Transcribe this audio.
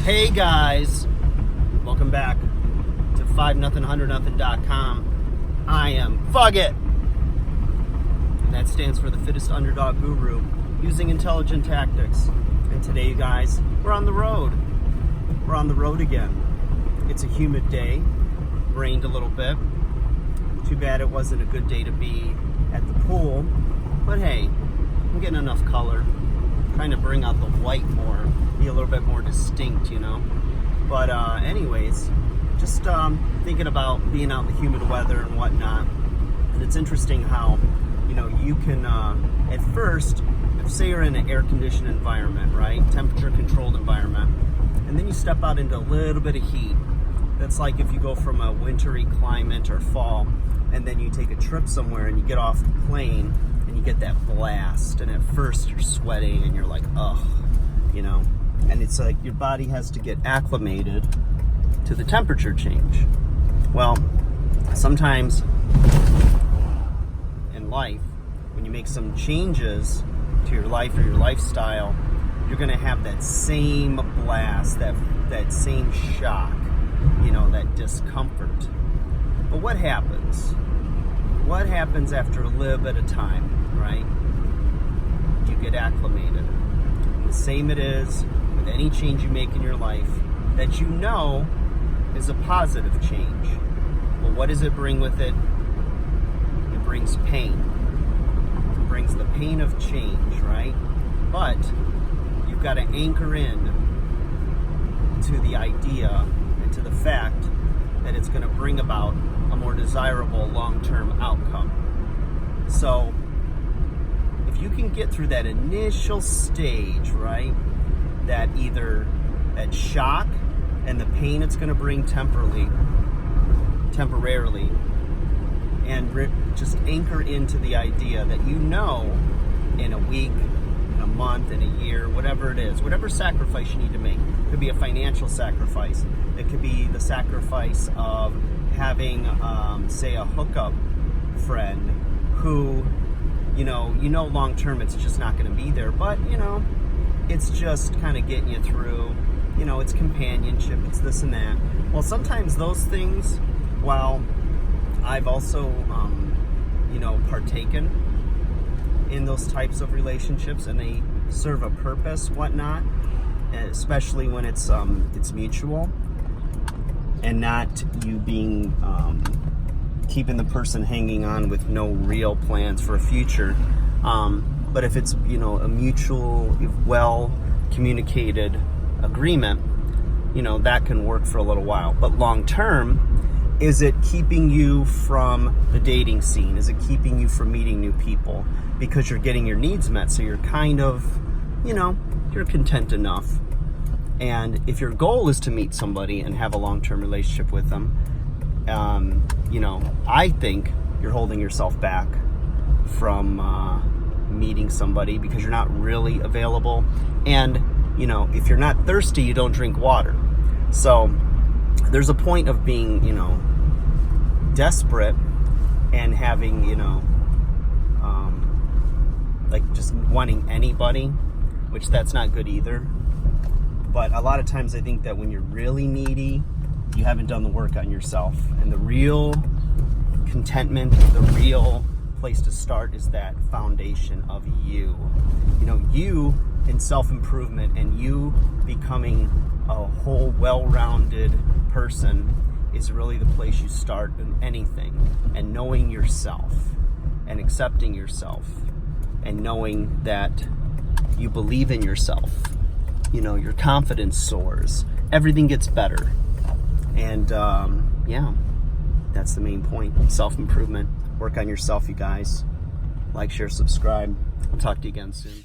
Hey guys, welcome back to 5nothing100nothing.com. I am Fugget, and that stands for the fittest underdog guru using intelligent tactics. And today, you guys, we're on the road. We're on the road again. It's a humid day, rained a little bit. Too bad it wasn't a good day to be at the pool, but hey, I'm getting enough color. Trying to bring out the white more, be a little bit more distinct, you know. But anyways, just thinking about being out in the humid weather and whatnot. And it's interesting how, you know, you can at first, if say you're in an air-conditioned environment, right, temperature-controlled environment, and then you step out into a little bit of heat. That's like if you go from a wintry climate or fall, and then you take a trip somewhere and you get off the plane and you get that blast, and at first you're sweating and you're like, ugh, you know, and it's like your body has to get acclimated to the temperature change. Well, sometimes in life, when you make some changes to your life or your lifestyle, you're gonna have that same blast, that same shock, you know, that discomfort. But what happens? What happens after a little bit of time, right? You get acclimated. And the same it is with any change you make in your life that you know is a positive change. Well, what does it bring with it? It brings pain. It brings the pain of change, right? But you've got to anchor in to the idea and to the fact that it's going to bring about a more desirable long-term outcome. So if you can get through that initial stage, right, that either that shock and the pain it's going to bring temporarily, and just anchor into the idea that you know in a week, in a month, in a year, whatever it is, whatever sacrifice you need to make. It could be a financial sacrifice. It could be the sacrifice of having, say, a hookup friend who, you know long term it's just not going to be there, but, you know, it's just kind of getting you through, you know, it's companionship, it's this and that. Well, sometimes those things, while I've also, partaken in those types of relationships and they serve a purpose, whatnot, especially when it's mutual and not you being keeping the person hanging on with no real plans for a future. But if it's, you know, a mutual, well communicated agreement, you know, that can work for a little while. But long term, is it keeping you from the dating scene? Is it keeping you from meeting new people? Because you're getting your needs met, so you're kind of, you know, you're content enough. And if your goal is to meet somebody and have a long-term relationship with them, you know, I think you're holding yourself back from meeting somebody because you're not really available. And, you know, if you're not thirsty, you don't drink water. So there's a point of being, you know, desperate and having, you know, like just wanting anybody, which that's not good either. But a lot of times I think that when you're really needy, you haven't done the work on yourself. And the real contentment, the real place to start is that foundation of you. You know, you in self-improvement and you becoming a whole, well-rounded person is really the place you start in anything. And knowing yourself and accepting yourself and knowing that you believe in yourself. You know, your confidence soars. Everything gets better. And, yeah, that's the main point. Self-improvement. Work on yourself, you guys. Like, share, subscribe. I'll talk to you again soon.